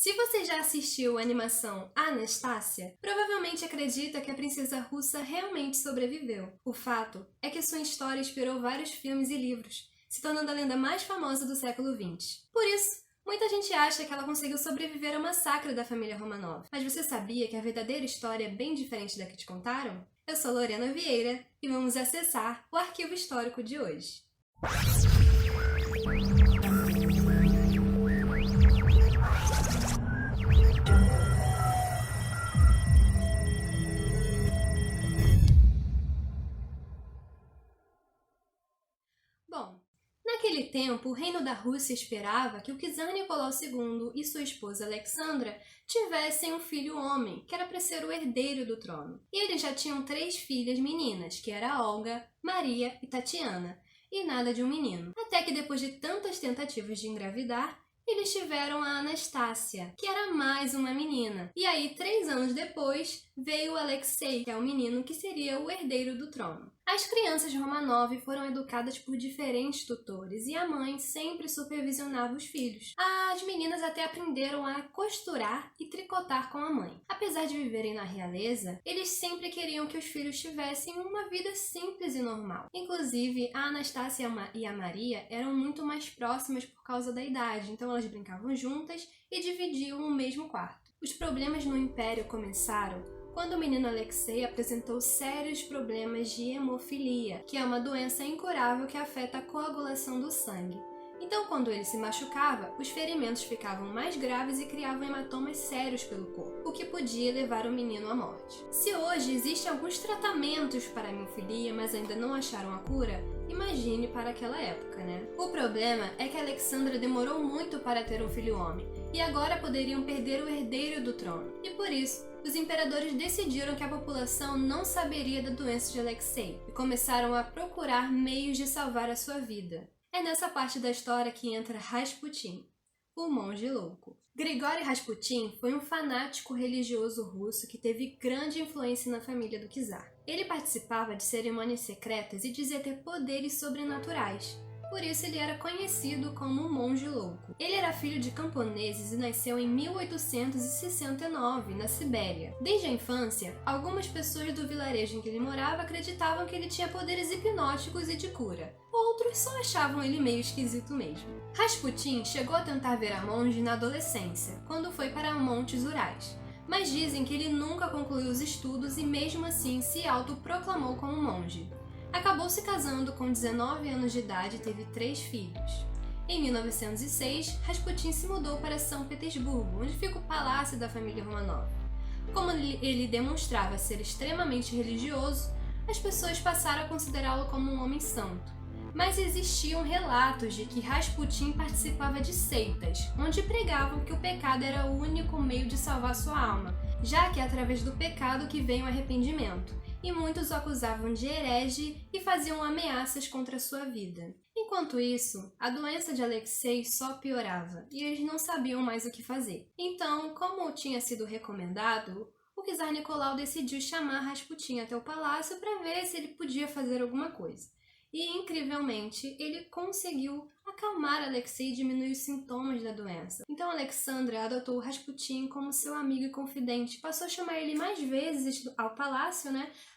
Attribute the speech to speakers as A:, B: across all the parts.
A: Se você já assistiu a animação Anastácia, provavelmente acredita que a princesa russa realmente sobreviveu. O fato é que sua história inspirou vários filmes e livros, se tornando a lenda mais famosa do século XX. Por isso, muita gente acha que ela conseguiu sobreviver ao massacre da família Romanov. Mas você sabia que a verdadeira história é bem diferente da que te contaram? Eu sou Lorena Vieira e vamos acessar o arquivo histórico de hoje. Bom, naquele tempo, o reino da Rússia esperava que o czar Nicolau II e sua esposa Alexandra tivessem um filho homem, que era para ser o herdeiro do trono. E eles já tinham 3 filhas meninas, que era Olga, Maria e Tatiana, e nada de um menino. Até que depois de tantas tentativas de engravidar, eles tiveram a Anastácia, que era mais uma menina. E aí, 3 anos depois, veio o Alexei, que é o menino que seria o herdeiro do trono. As crianças Romanov foram educadas por diferentes tutores e a mãe sempre supervisionava os filhos. As meninas até aprenderam a costurar e tricotar com a mãe. Apesar de viverem na realeza, eles sempre queriam que os filhos tivessem uma vida simples e normal. Inclusive, a Anastácia e a Maria eram muito mais próximas por causa da idade, então elas brincavam juntas e dividiam o mesmo quarto. Os problemas no Império começaram quando o menino Alexei apresentou sérios problemas de hemofilia, que é uma doença incurável que afeta a coagulação do sangue. Então, quando ele se machucava, os ferimentos ficavam mais graves e criavam hematomas sérios pelo corpo, o que podia levar o menino à morte. Se hoje existem alguns tratamentos para a hemofilia, mas ainda não acharam a cura, imagine para aquela época, né? O problema é que Alexandra demorou muito para ter um filho homem, e agora poderiam perder o herdeiro do trono. E por isso, os imperadores decidiram que a população não saberia da doença de Alexei e começaram a procurar meios de salvar a sua vida. É nessa parte da história que entra Rasputin, o monge louco. Grigori Rasputin foi um fanático religioso russo que teve grande influência na família do czar. Ele participava de cerimônias secretas e dizia ter poderes sobrenaturais. Por isso ele era conhecido como o monge louco. Ele era filho de camponeses e nasceu em 1869, na Sibéria. Desde a infância, algumas pessoas do vilarejo em que ele morava acreditavam que ele tinha poderes hipnóticos e de cura. Outros só achavam ele meio esquisito mesmo. Rasputin chegou a tentar virar monge na adolescência, quando foi para Montes Urais. Mas dizem que ele nunca concluiu os estudos e mesmo assim se autoproclamou como monge. Acabou se casando com 19 anos de idade e teve 3 filhos. Em 1906, Rasputin se mudou para São Petersburgo, onde fica o palácio da família Romanov. Como ele demonstrava ser extremamente religioso, as pessoas passaram a considerá-lo como um homem santo. Mas existiam relatos de que Rasputin participava de seitas, onde pregavam que o pecado era o único meio de salvar sua alma, já que é através do pecado que vem o arrependimento. E muitos o acusavam de herege e faziam ameaças contra sua vida. Enquanto isso, a doença de Alexei só piorava e eles não sabiam mais o que fazer. Então, como tinha sido recomendado, o czar Nicolau decidiu chamar Rasputin até o palácio para ver se ele podia fazer alguma coisa. E, incrivelmente, ele conseguiu acalmar Alexei e diminuir os sintomas da doença. Então, Alexandra adotou Rasputin como seu amigo e confidente, passou a chamar ele mais vezes ao palácio,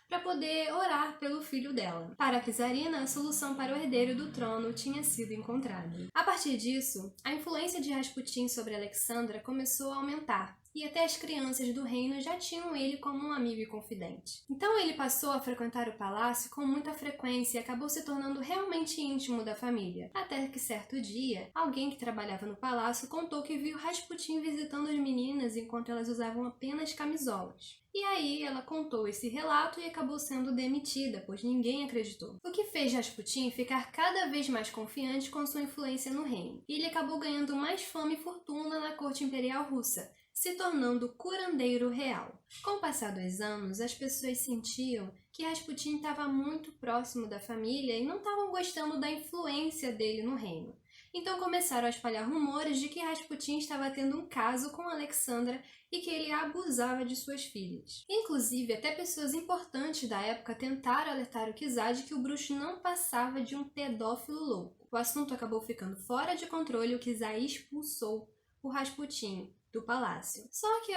A: para poder orar pelo filho dela. Para a czarina, a solução para o herdeiro do trono tinha sido encontrada. A partir disso, a influência de Rasputin sobre Alexandra começou a aumentar. E até as crianças do reino já tinham ele como um amigo e confidente. Então ele passou a frequentar o palácio com muita frequência e acabou se tornando realmente íntimo da família. Até que certo dia, alguém que trabalhava no palácio contou que viu Rasputin visitando as meninas enquanto elas usavam apenas camisolas. E aí ela contou esse relato e acabou sendo demitida, pois ninguém acreditou. O que fez Rasputin ficar cada vez mais confiante com sua influência no reino. E ele acabou ganhando mais fama e fortuna na corte imperial russa, se tornando curandeiro real. Com o passar dos anos, as pessoas sentiam que Rasputin estava muito próximo da família e não estavam gostando da influência dele no reino. Então começaram a espalhar rumores de que Rasputin estava tendo um caso com Alexandra e que ele abusava de suas filhas. Inclusive, até pessoas importantes da época tentaram alertar o czar de que o bruxo não passava de um pedófilo louco. O assunto acabou ficando fora de controle e o czar expulsou o Rasputin do palácio. Só que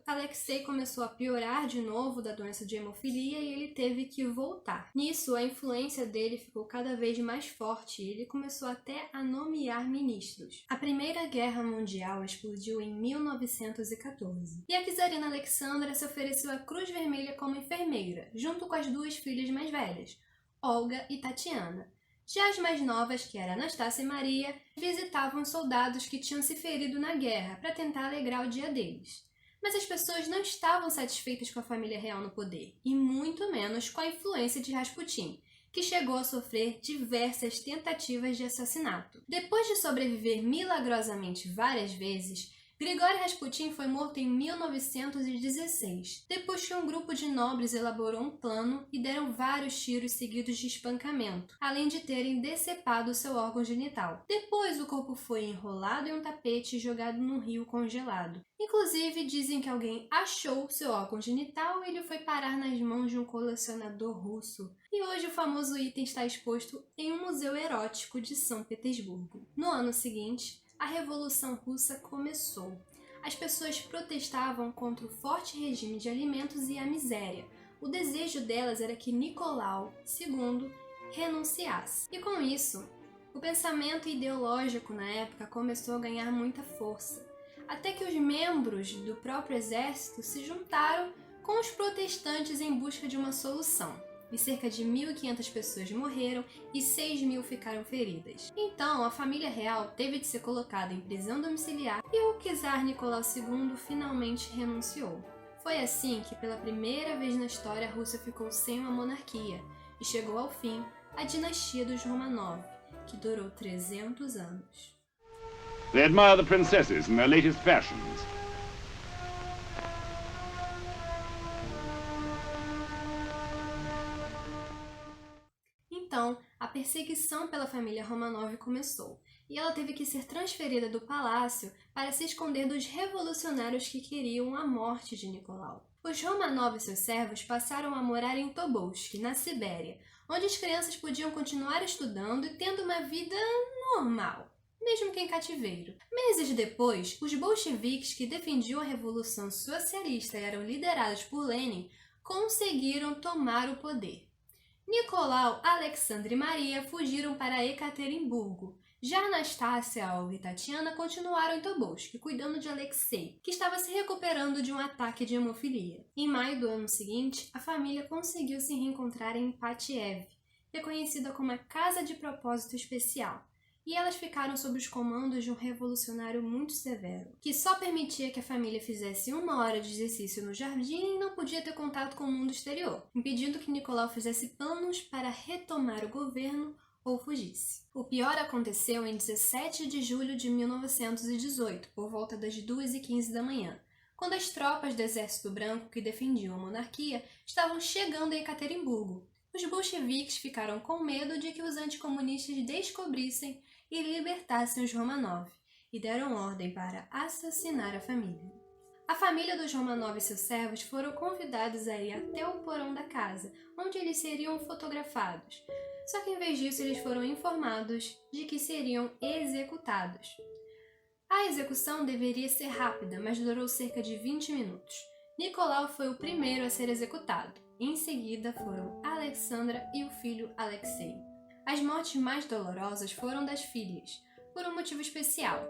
A: Alexei começou a piorar de novo da doença de hemofilia e ele teve que voltar. Nisso, a influência dele ficou cada vez mais forte e ele começou até a nomear ministros. A Primeira Guerra Mundial explodiu em 1914 e a czarina Alexandra se ofereceu à Cruz Vermelha como enfermeira, junto com as duas filhas mais velhas, Olga e Tatiana. Já as mais novas, que eram Anastácia e Maria, visitavam os soldados que tinham se ferido na guerra para tentar alegrar o dia deles. Mas as pessoas não estavam satisfeitas com a família real no poder, e muito menos com a influência de Rasputin, que chegou a sofrer diversas tentativas de assassinato. Depois de sobreviver milagrosamente várias vezes, Grigori Rasputin foi morto em 1916, depois que um grupo de nobres elaborou um plano e deram vários tiros seguidos de espancamento, além de terem decepado seu órgão genital. Depois, o corpo foi enrolado em um tapete e jogado num rio congelado. Inclusive, dizem que alguém achou seu órgão genital e ele foi parar nas mãos de um colecionador russo. E hoje o famoso item está exposto em um museu erótico de São Petersburgo. No ano seguinte, a Revolução Russa começou. As pessoas protestavam contra o forte regime de alimentos e a miséria. O desejo delas era que Nicolau II renunciasse. E com isso, o pensamento ideológico na época começou a ganhar muita força, até que os membros do próprio exército se juntaram com os protestantes em busca de uma solução. E cerca de 1.500 pessoas morreram e 6.000 ficaram feridas. Então, a família real teve de ser colocada em prisão domiciliar e o czar Nicolau II finalmente renunciou. Foi assim que, pela primeira vez na história, a Rússia ficou sem uma monarquia e chegou ao fim a dinastia dos Romanov, que durou 300 anos.
B: They admire the princesses and their latest fashions.
A: Então, a perseguição pela família Romanov começou, e ela teve que ser transferida do palácio para se esconder dos revolucionários que queriam a morte de Nicolau. Os Romanov e seus servos passaram a morar em Tobolsk, na Sibéria, onde as crianças podiam continuar estudando e tendo uma vida normal, mesmo que em cativeiro. Meses depois, os bolcheviques que defendiam a Revolução Socialista e eram liderados por Lenin conseguiram tomar o poder. Nicolau, Alexandre e Maria fugiram para Ekaterimburgo. Já Anastácia, Olga e Tatiana continuaram em Tobolsk, cuidando de Alexei, que estava se recuperando de um ataque de hemofilia. Em maio do ano seguinte, a família conseguiu se reencontrar em Patiev, reconhecida como a Casa de Propósito Especial, e elas ficaram sob os comandos de um revolucionário muito severo, que só permitia que a família fizesse 1 hora de exercício no jardim e não podia ter contato com o mundo exterior, impedindo que Nicolau fizesse planos para retomar o governo ou fugisse. O pior aconteceu em 17 de julho de 1918, por volta das 2h15 da manhã, quando as tropas do Exército Branco que defendiam a monarquia estavam chegando em Ekaterimburgo. Os bolcheviques ficaram com medo de que os anticomunistas descobrissem e libertassem os Romanov, e deram ordem para assassinar a família. A família dos Romanov e seus servos foram convidados a ir até o porão da casa, onde eles seriam fotografados. Só que em vez disso eles foram informados de que seriam executados. A execução deveria ser rápida, mas durou cerca de 20 minutos. Nicolau foi o primeiro a ser executado. Em seguida foram Alexandra e o filho Alexei. As mortes mais dolorosas foram das filhas, por um motivo especial.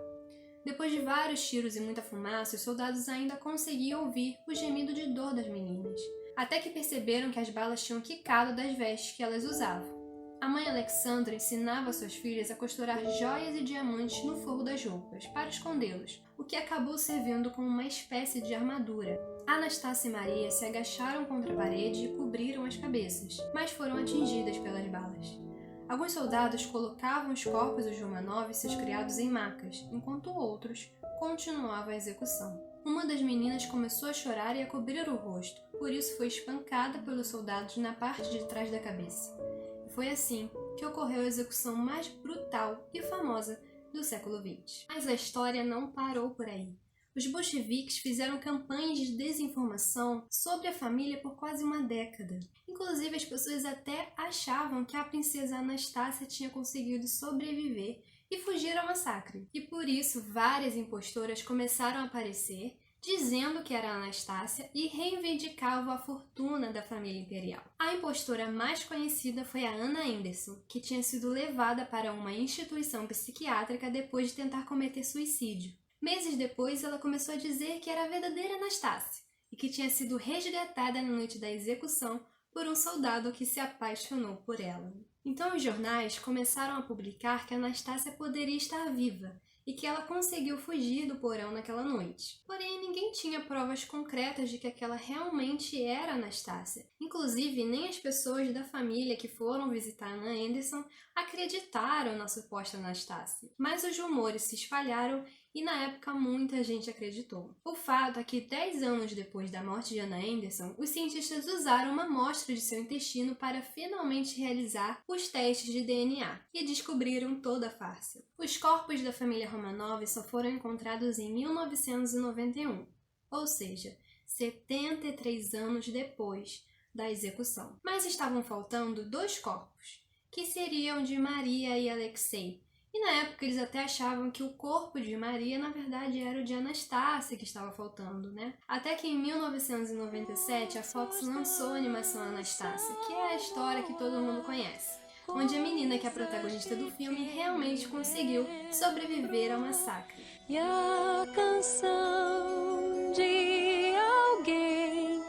A: Depois de vários tiros e muita fumaça, os soldados ainda conseguiam ouvir o gemido de dor das meninas, até que perceberam que as balas tinham quicado das vestes que elas usavam. A mãe Alexandra ensinava suas filhas a costurar joias e diamantes no forro das roupas, para escondê-los, o que acabou servindo como uma espécie de armadura. Anastácia e Maria se agacharam contra a parede e cobriram as cabeças, mas foram atingidas pelas balas. Alguns soldados colocavam os corpos dos Romanov e seus criados em macas, enquanto outros continuavam a execução. Uma das meninas começou a chorar e a cobrir o rosto, por isso foi espancada pelos soldados na parte de trás da cabeça. E foi assim que ocorreu a execução mais brutal e famosa do século XX. Mas a história não parou por aí. Os bolcheviques fizeram campanhas de desinformação sobre a família por quase uma década. Inclusive, as pessoas até achavam que a princesa Anastácia tinha conseguido sobreviver e fugir ao massacre. E por isso várias impostoras começaram a aparecer, dizendo que era Anastácia e reivindicavam a fortuna da família imperial. A impostora mais conhecida foi a Anna Anderson, que tinha sido levada para uma instituição psiquiátrica depois de tentar cometer suicídio. Meses depois, ela começou a dizer que era a verdadeira Anastácia e que tinha sido resgatada na noite da execução por um soldado que se apaixonou por ela. Então os jornais começaram a publicar que Anastácia poderia estar viva e que ela conseguiu fugir do porão naquela noite. Porém, ninguém tinha provas concretas de que aquela realmente era Anastácia. Inclusive, nem as pessoas da família que foram visitar Anna Anderson acreditaram na suposta Anastácia. Mas os rumores se espalharam e na época muita gente acreditou. O fato é que 10 anos depois da morte de Anna Anderson, os cientistas usaram uma amostra de seu intestino para finalmente realizar os testes de DNA e descobriram toda a farsa. Os corpos da família Romanov só foram encontrados em 1991, ou seja, 73 anos depois da execução. Mas estavam faltando 2 corpos, que seriam de Maria e Alexei. E na época eles até achavam que o corpo de Maria, na verdade, era o de Anastácia que estava faltando, né? Até que em 1997 a Fox lançou a animação Anastácia, que é a história que todo mundo conhece, onde a menina que é a protagonista do filme realmente conseguiu sobreviver ao massacre.
C: E a canção de alguém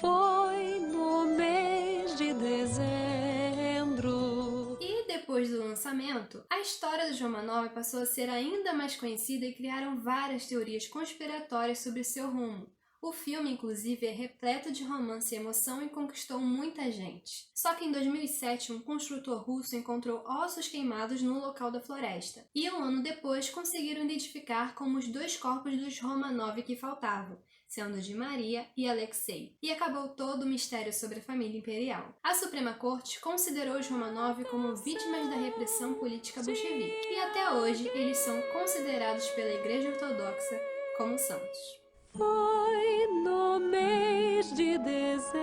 C: foi no mês de dezembro.
A: Depois do lançamento, a história dos Romanov passou a ser ainda mais conhecida e criaram várias teorias conspiratórias sobre seu rumo. O filme, inclusive, é repleto de romance e emoção e conquistou muita gente. Só que em 2007, um construtor russo encontrou ossos queimados no local da floresta. E um ano depois, conseguiram identificar como os 2 corpos dos Romanov que faltavam, sendo de Maria e Alexei. E acabou todo o mistério sobre a família imperial. A Suprema Corte considerou os Romanov como vítimas da repressão política bolchevique. E até hoje, eles são considerados pela Igreja Ortodoxa como santos.
C: Foi no mês de dezembro.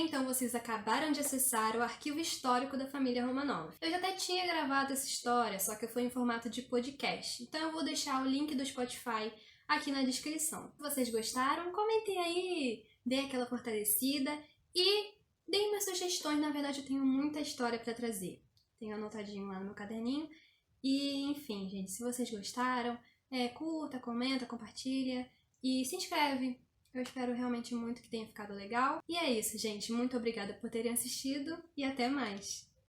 A: Então vocês acabaram de acessar o arquivo histórico da família Romanov. Eu já até tinha gravado essa história, só que foi em formato de podcast. Então eu vou deixar o link do Spotify aqui na descrição. Se vocês gostaram, comentem aí, deem aquela fortalecida e deem umas sugestões. Na verdade, eu tenho muita história para trazer. Tenho anotadinho lá no meu caderninho. E, enfim, gente, se vocês gostaram, curta, comenta, compartilha e se inscreve. Eu espero realmente muito que tenha ficado legal. E é isso, gente. Muito obrigada por terem assistido e até mais!